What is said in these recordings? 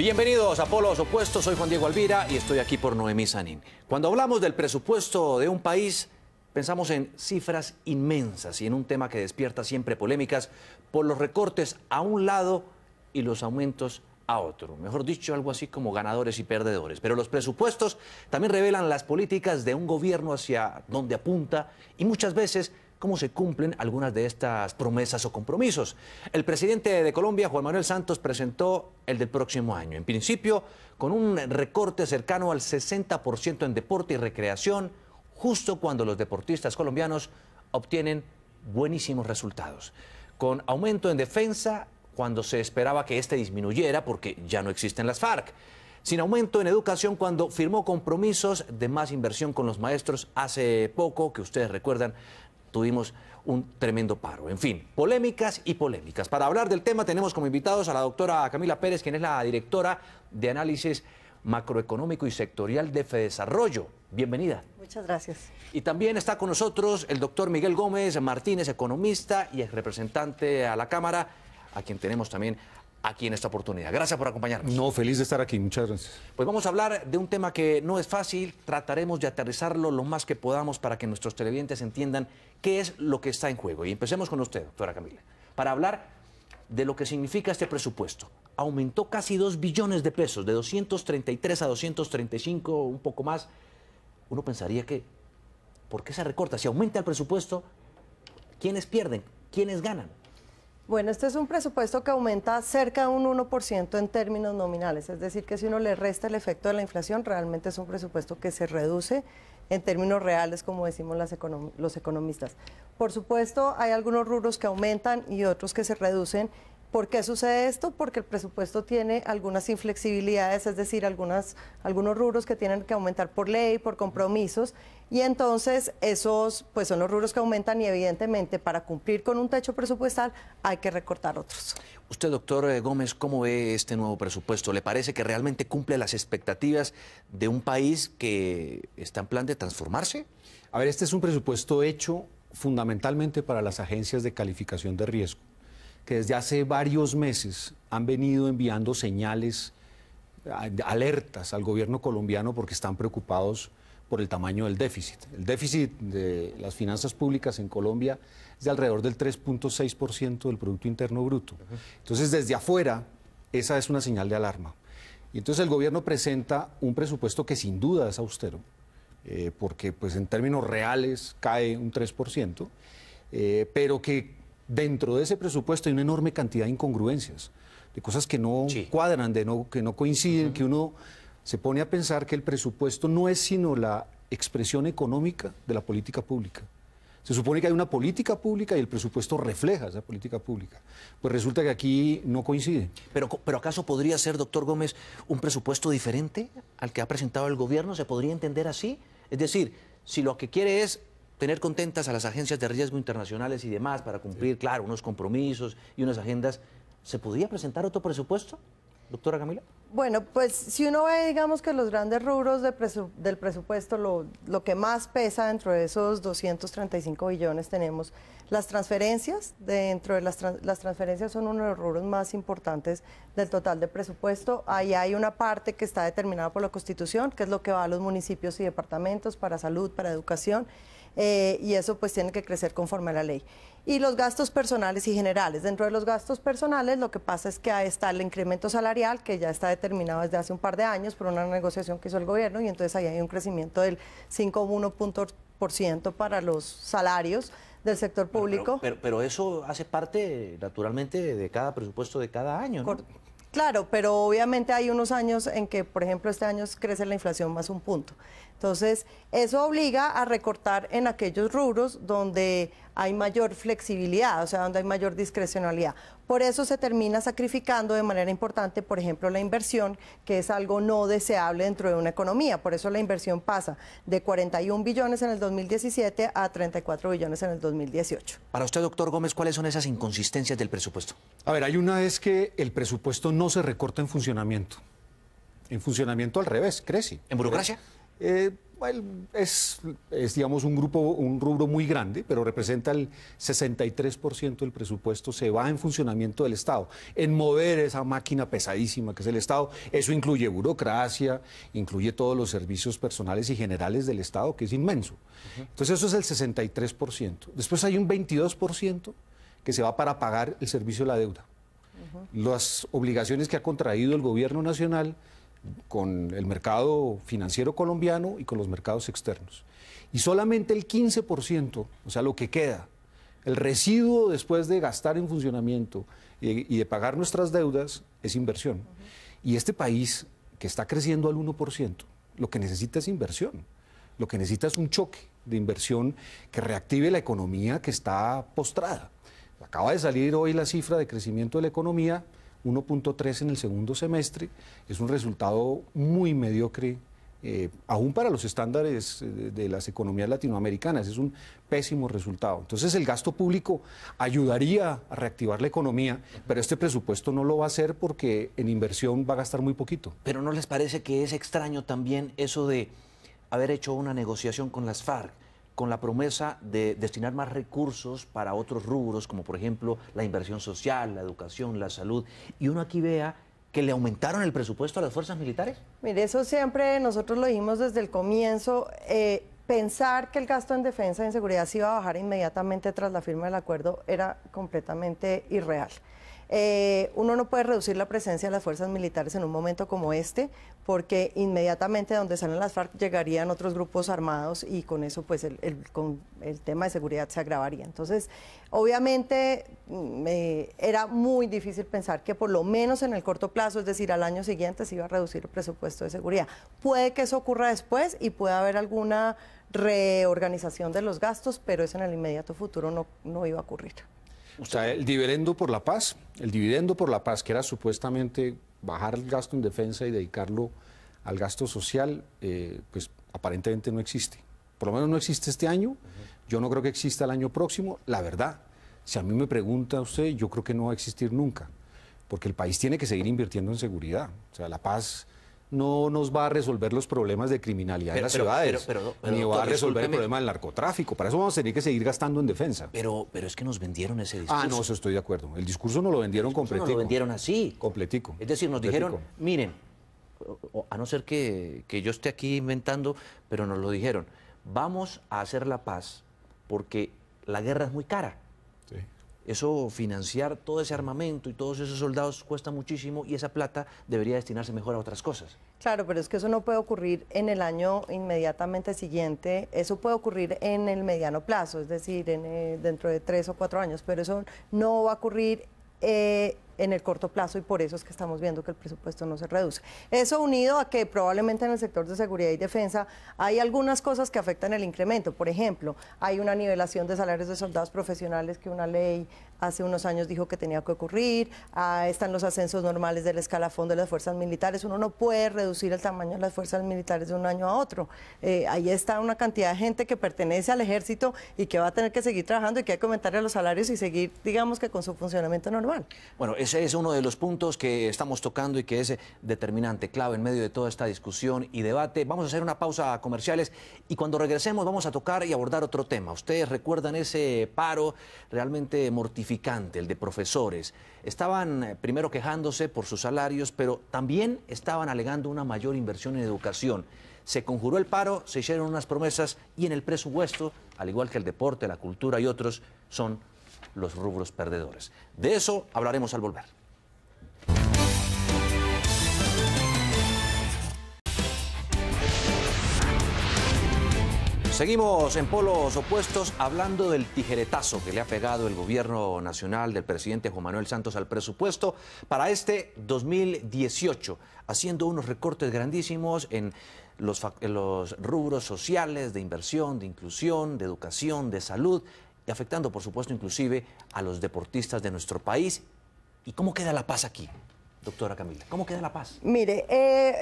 Bienvenidos a Polos Opuestos, soy Juan Diego Alvira y estoy aquí por Noemí Sanín. Cuando hablamos del presupuesto de un país, pensamos en cifras inmensas y en un tema que despierta siempre polémicas por los recortes a un lado y los aumentos a otro. Mejor dicho, algo así como ganadores y perdedores. Pero los presupuestos también revelan las políticas de un gobierno hacia dónde apunta y muchas veces cómo se cumplen algunas de estas promesas o compromisos. El presidente de Colombia, Juan Manuel Santos, presentó el del próximo año. En principio, con un recorte cercano al 60% en deporte y recreación, justo cuando los deportistas colombianos obtienen buenísimos resultados. Con aumento en defensa, cuando se esperaba que este disminuyera porque ya no existen las FARC. Sin aumento en educación cuando firmó compromisos de más inversión con los maestros hace poco, que ustedes recuerdan, tuvimos un tremendo paro. En fin, polémicas y polémicas. Para hablar del tema tenemos como invitados a la doctora Camila Pérez, quien es la directora de Análisis Macroeconómico y Sectorial de Fedesarrollo. Bienvenida. Muchas gracias. Y también está con nosotros el doctor Miguel Gómez Martínez, economista y ex representante a la Cámara, a quien tenemos también aquí en esta oportunidad. Gracias por acompañarnos. No, feliz de estar aquí, muchas gracias. Pues vamos a hablar de un tema que no es fácil, trataremos de aterrizarlo lo más que podamos para que nuestros televidentes entiendan qué es lo que está en juego. Y empecemos con usted, doctora Camila, para hablar de lo que significa este presupuesto. Aumentó casi 2 billones de pesos, de 233 a 235, un poco más. Uno pensaría que, ¿por qué se recorta? Si aumenta el presupuesto, ¿quiénes pierden? ¿Quiénes ganan? Bueno, este es un presupuesto que aumenta cerca de un 1% en términos nominales, es decir, que si uno le resta el efecto de la inflación, realmente es un presupuesto que se reduce en términos reales, como decimos los economistas. Por supuesto, hay algunos rubros que aumentan y otros que se reducen. ¿Por qué sucede esto? Porque el presupuesto tiene algunas inflexibilidades, es decir, algunos rubros que tienen que aumentar por ley, por compromisos, y entonces esos pues son los rubros que aumentan y evidentemente para cumplir con un techo presupuestal hay que recortar otros. Usted, doctor Gómez, ¿cómo ve este nuevo presupuesto? ¿Le parece que realmente cumple las expectativas de un país que está en plan de transformarse? A ver, este es un presupuesto hecho fundamentalmente para las agencias de calificación de riesgo, que desde hace varios meses han venido enviando señales, alertas al gobierno colombiano porque están preocupados por el tamaño del déficit. El déficit de las finanzas públicas en Colombia es de alrededor del 3.6% del Producto Interno Bruto. Entonces, desde afuera, esa es una señal de alarma. Y entonces el gobierno presenta un presupuesto que sin duda es austero, porque pues, en términos reales cae un 3%, pero que dentro de ese presupuesto hay una enorme cantidad de incongruencias, de cosas que no cuadran, que no coinciden, que uno se pone a pensar que el presupuesto no es sino la expresión económica de la política pública. Se supone que hay una política pública y el presupuesto refleja esa política pública. Pues resulta que aquí no coincide. Pero ¿acaso podría ser, doctor Gómez, un presupuesto diferente al que ha presentado el gobierno? ¿Se podría entender así? Es decir, si lo que quiere es tener contentas a las agencias de riesgo internacionales y demás para cumplir, claro, unos compromisos y unas agendas, ¿se podría presentar otro presupuesto, doctora Camila? Bueno, pues si uno ve, digamos que los grandes rubros del presupuesto, lo que más pesa dentro de esos 235 billones tenemos las transferencias. Dentro de las transferencias son uno de los rubros más importantes del total de presupuesto. Ahí hay una parte que está determinada por la Constitución, que es lo que va a los municipios y departamentos para salud, para educación. Y eso pues tiene que crecer conforme a la ley. Y los gastos personales y generales. Dentro de los gastos personales lo que pasa es que ahí está el incremento salarial, que ya está determinado desde hace un par de años por una negociación que hizo el gobierno, y entonces ahí hay un crecimiento del 5,1% para los salarios del sector público. Pero eso hace parte naturalmente de cada presupuesto de cada año, ¿no? Claro, pero obviamente hay unos años en que, por ejemplo, este año crece la inflación más un punto. Entonces, eso obliga a recortar en aquellos rubros donde hay mayor flexibilidad, o sea, donde hay mayor discrecionalidad. Por eso se termina sacrificando de manera importante, por ejemplo, la inversión, que es algo no deseable dentro de una economía. Por eso la inversión pasa de 41 billones en el 2017 a 34 billones en el 2018. Para usted, doctor Gómez, ¿cuáles son esas inconsistencias del presupuesto? A ver, hay una es que el presupuesto no se recorta en funcionamiento. En funcionamiento al revés, crece. ¿En burocracia? digamos, un rubro muy grande, pero representa el 63% del presupuesto, se va en funcionamiento del Estado, en mover esa máquina pesadísima que es el Estado. Eso incluye burocracia, incluye todos los servicios personales y generales del Estado, que es inmenso. Entonces eso es el 63%. Después hay un 22% que se va para pagar el servicio de la deuda. Las obligaciones que ha contraído el gobierno nacional con el mercado financiero colombiano y con los mercados externos. Y solamente el 15%, o sea, lo que queda, el residuo después de gastar en funcionamiento y de pagar nuestras deudas, es inversión. Y este país, que está creciendo al 1%, lo que necesita es inversión. Lo que necesita es un choque de inversión que reactive la economía que está postrada. Acaba de salir hoy la cifra de crecimiento de la economía, 1.3 en el segundo semestre, es un resultado muy mediocre, aún para los estándares de las economías latinoamericanas, es un pésimo resultado. Entonces el gasto público ayudaría a reactivar la economía, pero este presupuesto no lo va a hacer porque en inversión va a gastar muy poquito. Pero ¿no les parece que es extraño también eso de haber hecho una negociación con las FARC, con la promesa de destinar más recursos para otros rubros, como por ejemplo la inversión social, la educación, la salud, y uno aquí vea que le aumentaron el presupuesto a las fuerzas militares? Mire, eso siempre nosotros lo dijimos desde el comienzo. Pensar que el gasto en defensa y en seguridad se iba a bajar inmediatamente tras la firma del acuerdo era completamente irreal. Uno no puede reducir la presencia de las fuerzas militares en un momento como este, porque inmediatamente donde salen las FARC llegarían otros grupos armados y con eso pues el tema de seguridad se agravaría. Entonces, obviamente era muy difícil pensar que por lo menos en el corto plazo, es decir, al año siguiente se iba a reducir el presupuesto de seguridad. Puede que eso ocurra después y pueda haber alguna reorganización de los gastos, pero eso en el inmediato futuro no iba a ocurrir. O sea, el dividendo por la paz, que era supuestamente bajar el gasto en defensa y dedicarlo al gasto social, pues aparentemente no existe. Por lo menos no existe este año, yo no creo que exista el año próximo. La verdad, si a mí me pregunta usted, yo creo que no va a existir nunca, porque el país tiene que seguir invirtiendo en seguridad. O sea, la paz no nos va a resolver los problemas de criminalidad en las ciudades, ni va a resolver el problema del narcotráfico. Para eso vamos a tener que seguir gastando en defensa. Pero es que nos vendieron ese discurso. Ah, no, eso estoy de acuerdo. El discurso nos lo vendieron completico. Nos lo vendieron así. Completico. Es decir, nos dijeron, miren, a no ser que yo esté aquí inventando, pero nos lo dijeron, vamos a hacer la paz porque la guerra es muy cara. Sí. Eso, financiar todo ese armamento y todos esos soldados cuesta muchísimo y esa plata debería destinarse mejor a otras cosas. Claro, pero es que eso no puede ocurrir en el año inmediatamente siguiente, eso puede ocurrir en el mediano plazo, es decir, dentro de 3 o 4 años, pero eso no va a ocurrir en el corto plazo y por eso es que estamos viendo que el presupuesto no se reduce. Eso unido a que probablemente en el sector de seguridad y defensa hay algunas cosas que afectan el incremento. Por ejemplo, hay una nivelación de salarios de soldados profesionales que una ley hace unos años dijo que tenía que ocurrir, están los ascensos normales del escalafón de las fuerzas militares. Uno no puede reducir el tamaño de las fuerzas militares de un año a otro. Ahí está una cantidad de gente que pertenece al ejército y que va a tener que seguir trabajando y que hay que aumentarle los salarios y seguir, digamos que con su funcionamiento normal. Bueno, ese es uno de los puntos que estamos tocando y que es determinante, clave en medio de toda esta discusión y debate. Vamos a hacer una pausa a comerciales y cuando regresemos vamos a tocar y abordar otro tema. Ustedes recuerdan ese paro realmente mortificante, el de profesores. Estaban primero quejándose por sus salarios, pero también estaban alegando una mayor inversión en educación. Se conjuró el paro, se hicieron unas promesas y en el presupuesto, al igual que el deporte, la cultura y otros, son los rubros perdedores. De eso hablaremos al volver. Seguimos en polos opuestos hablando del tijeretazo que le ha pegado el gobierno nacional del presidente Juan Manuel Santos al presupuesto para este 2018, haciendo unos recortes grandísimos en los rubros sociales, de inversión, de inclusión, de educación, de salud, y afectando, por supuesto, inclusive a los deportistas de nuestro país. ¿Y cómo queda la paz aquí, doctora Camila? ¿Cómo queda la paz? Mire,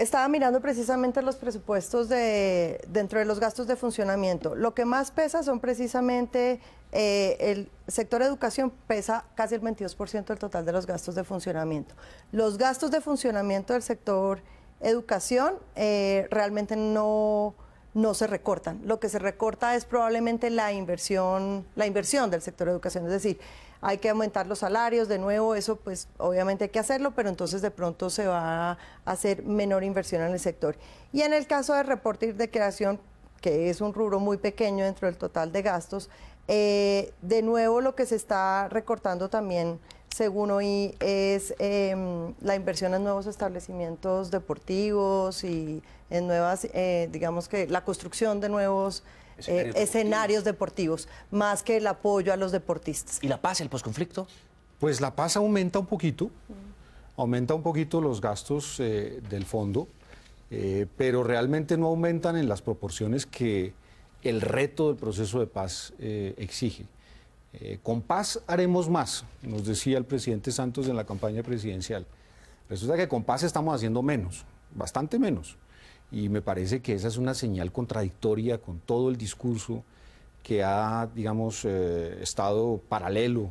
estaba mirando precisamente los presupuestos dentro de los gastos de funcionamiento. Lo que más pesa son precisamente el sector educación, pesa casi el 22% del total de los gastos de funcionamiento. Los gastos de funcionamiento del sector educación realmente no no se recortan. Lo que se recorta es probablemente la inversión del sector de educación, es decir, hay que aumentar los salarios, de nuevo, eso pues obviamente hay que hacerlo, pero entonces de pronto se va a hacer menor inversión en el sector. Y en el caso de reporte de creación, que es un rubro muy pequeño dentro del total de gastos, de nuevo lo que se está recortando también, según oí, es la inversión en nuevos establecimientos deportivos y en nuevas, digamos que la construcción de nuevos escenarios deportivos, más que el apoyo a los deportistas. ¿Y la paz, el posconflicto? Pues la paz aumenta un poquito los gastos del fondo, pero realmente no aumentan en las proporciones que el reto del proceso de paz exige. Con paz haremos más, nos decía el presidente Santos en la campaña presidencial. Resulta que con paz estamos haciendo menos, bastante menos. Y me parece que esa es una señal contradictoria con todo el discurso que ha, digamos, estado paralelo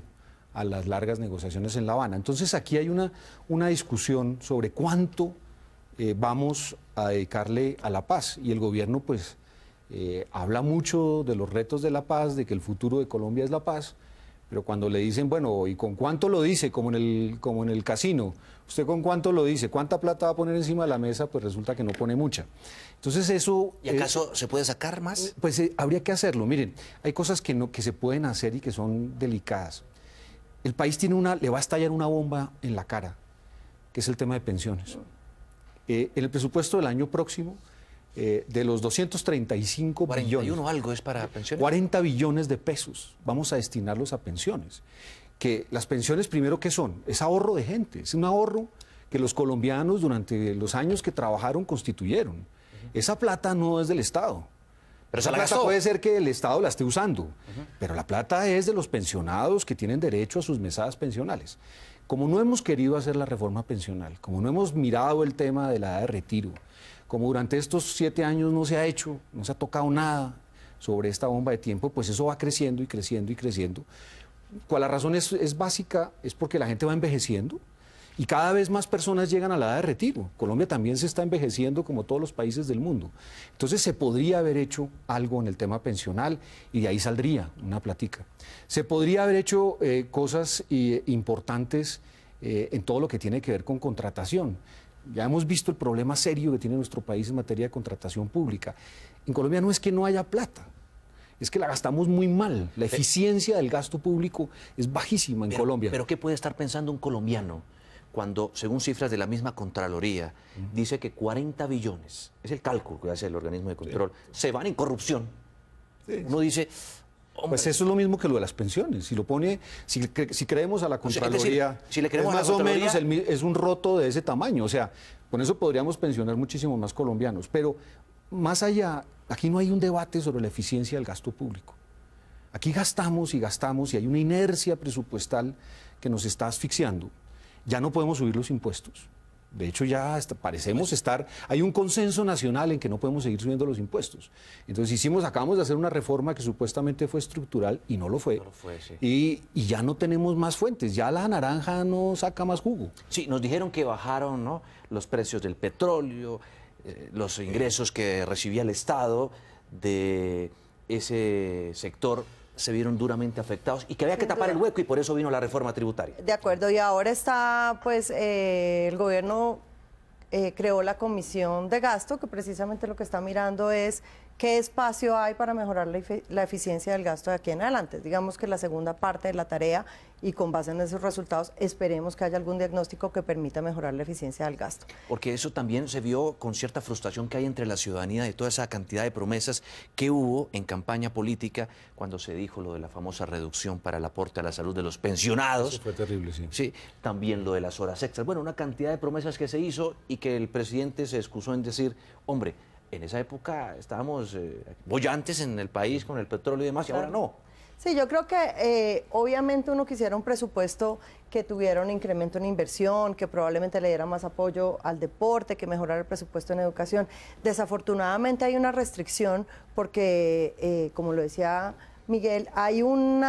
a las largas negociaciones en La Habana. Entonces aquí hay una discusión sobre cuánto vamos a dedicarle a la paz. Y el gobierno, pues, habla mucho de los retos de la paz, de que el futuro de Colombia es la paz, pero cuando le dicen, bueno, ¿y con cuánto lo dice? Como en el casino, ¿usted con cuánto lo dice? ¿Cuánta plata va a poner encima de la mesa? Pues resulta que no pone mucha. Entonces eso... ¿Y acaso se puede sacar más? Pues habría que hacerlo. Miren, hay cosas que se pueden hacer y que son delicadas. El país le va a estallar una bomba en la cara, que es el tema de pensiones. En el presupuesto del año próximo, de los 235 41 billones, algo es para pensiones. 40 billones de pesos vamos a destinarlos a pensiones. Que las pensiones, primero, ¿qué son? Es ahorro de gente, es un ahorro que los colombianos durante los años que trabajaron constituyeron. Esa plata no es del Estado. Pero esa plata puede ser que el Estado la esté usando, pero la plata es de los pensionados que tienen derecho a sus mesadas pensionales. Como no hemos querido hacer la reforma pensional, como no hemos mirado el tema de la edad de retiro, como durante estos 7 años no se ha hecho, no se ha tocado nada sobre esta bomba de tiempo, pues eso va creciendo y creciendo y creciendo. La razón es básica, es porque la gente va envejeciendo y cada vez más personas llegan a la edad de retiro. Colombia también se está envejeciendo como todos los países del mundo. Entonces se podría haber hecho algo en el tema pensional y de ahí saldría una platica. Se podría haber hecho cosas importantes en todo lo que tiene que ver con contratación. Ya hemos visto el problema serio que tiene nuestro país en materia de contratación pública. En Colombia no es que no haya plata, es que la gastamos muy mal. La eficiencia del gasto público es bajísima en Colombia. Pero ¿qué puede estar pensando un colombiano cuando, según cifras de la misma Contraloría, dice que 40 billones, es el cálculo que hace el organismo de control, se van en corrupción? Uno dice... Hombre. Pues eso es lo mismo que lo de las pensiones. Si lo pone, si creemos a la Contraloría, es decir, si le creemos es más o menos es un roto de ese tamaño. O sea, con eso podríamos pensionar muchísimos más colombianos. Pero más allá, aquí no hay un debate sobre la eficiencia del gasto público. Aquí gastamos y hay una inercia presupuestal que nos está asfixiando. Ya no podemos subir los impuestos. De hecho, ya parecemos estar... Hay un consenso nacional en que no podemos seguir subiendo los impuestos. Entonces acabamos de hacer una reforma que supuestamente fue estructural y no lo fue. No lo fue, sí. Y ya no tenemos más fuentes, ya la naranja no saca más jugo. Sí, nos dijeron que bajaron, ¿no?, los precios del petróleo, los ingresos que recibía el Estado de ese sector se vieron duramente afectados y que había que tapar el hueco y por eso vino la reforma tributaria. De acuerdo, y ahora está, pues, el gobierno creó la comisión de gasto, que precisamente lo que está mirando es qué espacio hay para mejorar la eficiencia del gasto de aquí en adelante. Digamos que la segunda parte de la tarea, y con base en esos resultados, esperemos que haya algún diagnóstico que permita mejorar la eficiencia del gasto. Porque eso también se vio con cierta frustración que hay entre la ciudadanía de toda esa cantidad de promesas que hubo en campaña política cuando se dijo lo de la famosa reducción para el aporte a la salud de los pensionados. Eso fue terrible, sí. Sí, también lo de las horas extras. Bueno, una cantidad de promesas que se hizo y que el presidente se excusó en decir, hombre, en esa época estábamos bollantes en el país con el petróleo y demás, y ahora no. Sí, yo creo que obviamente uno quisiera un presupuesto que tuviera un incremento en inversión, que probablemente le diera más apoyo al deporte, que mejorara el presupuesto en educación. Desafortunadamente hay una restricción porque, como lo decía Miguel, hay un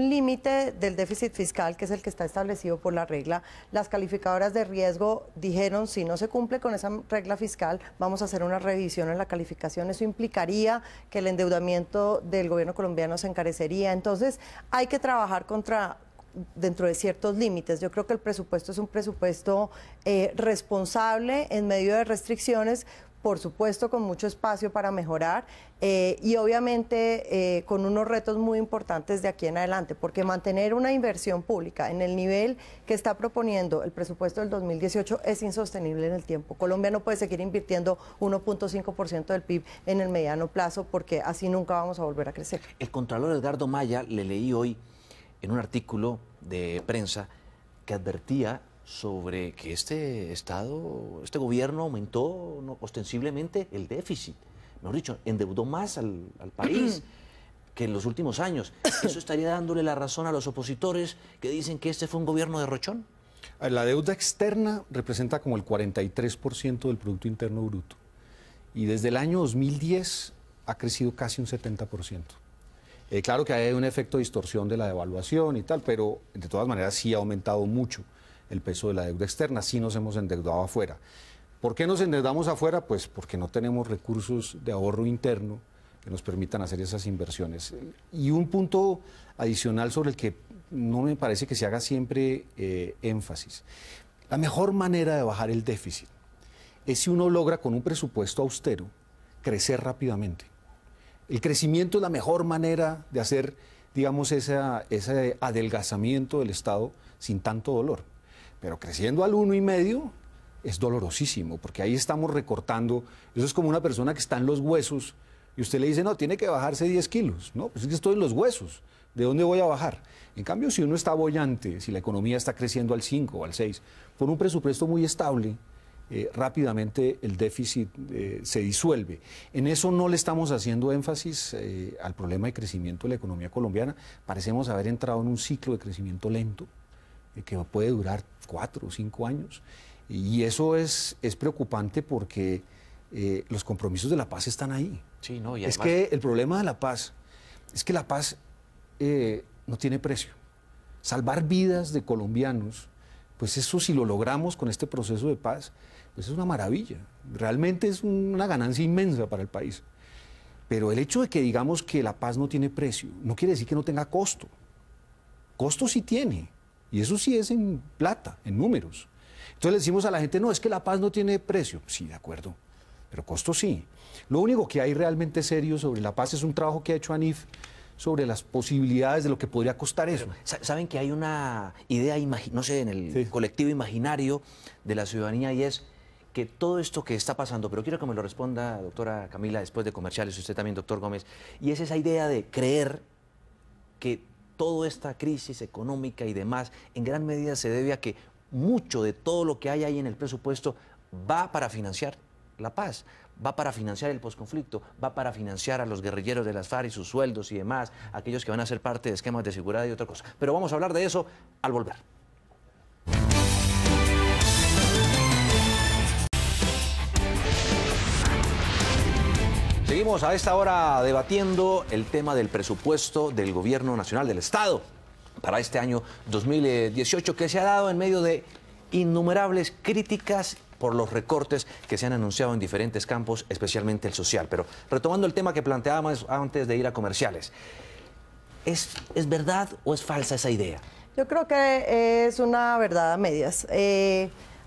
límite del déficit fiscal que es el que está establecido por la regla. Las calificadoras de riesgo dijeron, si no se cumple con esa regla fiscal, vamos a hacer una revisión en la calificación. Eso implicaría que el endeudamiento del gobierno colombiano se encarecería. Entonces, hay que trabajar dentro de ciertos límites. Yo creo que el presupuesto es un presupuesto responsable en medio de restricciones, por supuesto con mucho espacio para mejorar y obviamente con unos retos muy importantes de aquí en adelante, porque mantener una inversión pública en el nivel que está proponiendo el presupuesto del 2018 es insostenible en el tiempo. Colombia no puede seguir invirtiendo 1.5% del PIB en el mediano plazo porque así nunca vamos a volver a crecer. El contralor Edgardo Maya, le leí hoy en un artículo de prensa que advertía sobre que este gobierno aumentó ostensiblemente el déficit. Mejor dicho, endeudó más al país que en los últimos años. ¿Eso estaría dándole la razón a los opositores que dicen que este fue un gobierno derrochón? La deuda externa representa como el 43% del Producto Interno Bruto. Y desde el año 2010 ha crecido casi un 70%. Claro que hay un efecto de distorsión de la devaluación y tal, pero de todas maneras sí ha aumentado mucho el peso de la deuda externa, sí nos hemos endeudado afuera. ¿Por qué nos endeudamos afuera? Pues porque no tenemos recursos de ahorro interno que nos permitan hacer esas inversiones. Y un punto adicional sobre el que no me parece que se haga siempre énfasis. La mejor manera de bajar el déficit es si uno logra con un presupuesto austero crecer rápidamente. El crecimiento es la mejor manera de hacer, digamos, ese adelgazamiento del Estado sin tanto dolor. Pero creciendo al 1,5 es dolorosísimo, porque ahí estamos recortando. Eso es como una persona que está en los huesos y usted le dice, no, tiene que bajarse 10 kilos. No, pues es que estoy en los huesos. ¿De dónde voy a bajar? En cambio, si uno está boyante, si la economía está creciendo al 5 o al 6, con un presupuesto muy estable, rápidamente el déficit se disuelve. En eso no le estamos haciendo énfasis al problema de crecimiento de la economía colombiana. Parecemos haber entrado en un ciclo de crecimiento lento que puede durar 4 o 5 años. Y eso es preocupante porque los compromisos de la paz están ahí. Sí, no, y además, es que el problema de la paz es que la paz no tiene precio. Salvar vidas de colombianos, pues eso si lo logramos con este proceso de paz, pues es una maravilla. Realmente es una ganancia inmensa para el país. Pero el hecho de que digamos que la paz no tiene precio, no quiere decir que no tenga costo. Costo sí tiene. Y eso sí es en plata, en números. Entonces le decimos a la gente, no, es que la paz no tiene precio. Sí, de acuerdo, pero costo sí. Lo único que hay realmente serio sobre la paz es un trabajo que ha hecho ANIF sobre las posibilidades de lo que podría costar eso. Saben que hay una idea, no sé, en el colectivo imaginario de la ciudadanía, y es que todo esto que está pasando, pero quiero que me lo responda, doctora Camila, después de comerciales, usted también, doctor Gómez, y es esa idea de creer que toda esta crisis económica y demás, en gran medida se debe a que mucho de todo lo que hay ahí en el presupuesto va para financiar la paz, va para financiar el posconflicto, va para financiar a los guerrilleros de las FARC y sus sueldos y demás, aquellos que van a ser parte de esquemas de seguridad y otra cosa. Pero vamos a hablar de eso al volver. Seguimos a esta hora debatiendo el tema del presupuesto del Gobierno Nacional del Estado para este año 2018, que se ha dado en medio de innumerables críticas por los recortes que se han anunciado en diferentes campos, especialmente el social. Pero retomando el tema que planteábamos antes de ir a comerciales, ¿es verdad o es falsa esa idea? Yo creo que es una verdad a medias.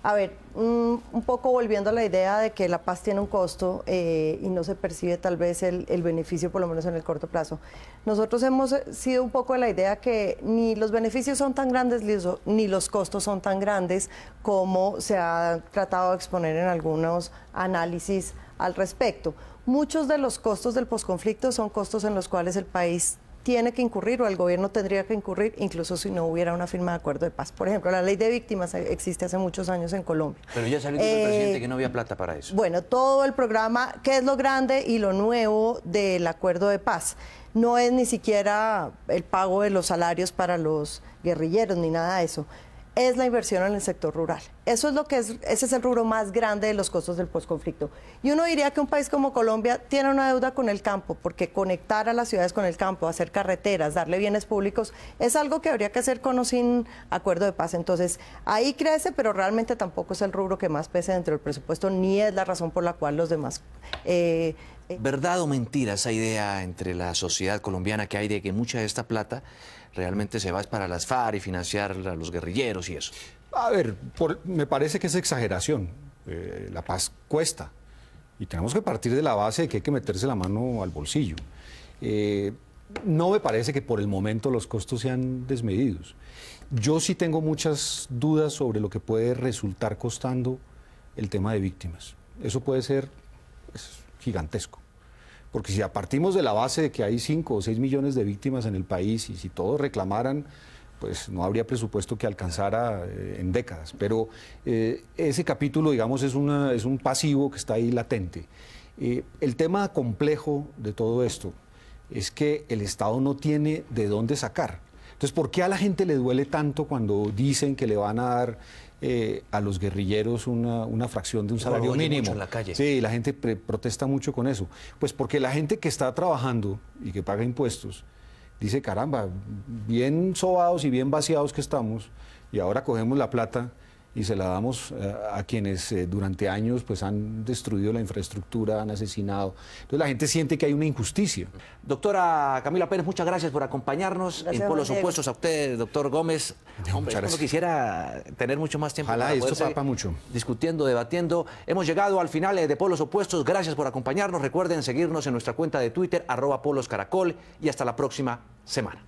A ver, un poco volviendo a la idea de que la paz tiene un costo y no se percibe tal vez el beneficio, por lo menos en el corto plazo. Nosotros hemos sido un poco de la idea que ni los beneficios son tan grandes ni los costos son tan grandes como se ha tratado de exponer en algunos análisis al respecto. Muchos de los costos del posconflicto son costos en los cuales el país tiene que incurrir o el gobierno tendría que incurrir, incluso si no hubiera una firma de acuerdo de paz. Por ejemplo, la ley de víctimas existe hace muchos años en Colombia. Pero ya salió el presidente que no había plata para eso. Bueno, todo el programa, ¿qué es lo grande y lo nuevo del acuerdo de paz? No es ni siquiera el pago de los salarios para los guerrilleros ni nada de eso. es la inversión en el sector rural. Eso es lo que ese es el rubro más grande de los costos del posconflicto. Y uno diría que un país como Colombia tiene una deuda con el campo, porque conectar a las ciudades con el campo, hacer carreteras, darle bienes públicos, es algo que habría que hacer con o sin acuerdo de paz. Entonces, ahí crece, pero realmente tampoco es el rubro que más pese dentro del presupuesto, ni es la razón por la cual los demás... ¿Verdad o mentira esa idea entre la sociedad colombiana que hay de que mucha de esta plata realmente se va para las FARC y financiar a los guerrilleros y eso? A ver, me parece que es exageración. La paz cuesta y tenemos que partir de la base de que hay que meterse la mano al bolsillo. No me parece que por el momento los costos sean desmedidos. Yo sí tengo muchas dudas sobre lo que puede resultar costando el tema de víctimas. Eso puede ser gigantesco. Porque si partimos de la base de que hay 5 o 6 millones de víctimas en el país y si todos reclamaran, pues no habría presupuesto que alcanzara en décadas. Pero ese capítulo, digamos, es un pasivo que está ahí latente. El tema complejo de todo esto es que el Estado no tiene de dónde sacar. Entonces, ¿por qué a la gente le duele tanto cuando dicen que le van a dar a los guerrilleros una fracción de un salario mínimo? Mucho en la calle. Sí, la gente protesta mucho con eso. Pues porque la gente que está trabajando y que paga impuestos dice, caramba, bien sobados y bien vaciados que estamos, y ahora cogemos la plata y se la damos a quienes durante años pues han destruido la infraestructura, han asesinado. Entonces la gente siente que hay una injusticia. Doctora Camila Pérez, muchas gracias por acompañarnos. Gracias, en Polos Diego. Opuestos a usted, doctor Gómez. Muchas gracias. Uno quisiera tener mucho más tiempo. Ojalá, para esto poder seguir papa mucho. discutiendo, debatiendo. Hemos llegado al final de Polos Opuestos. Gracias por acompañarnos. Recuerden seguirnos en nuestra cuenta de Twitter, @poloscaracol, y hasta la próxima semana.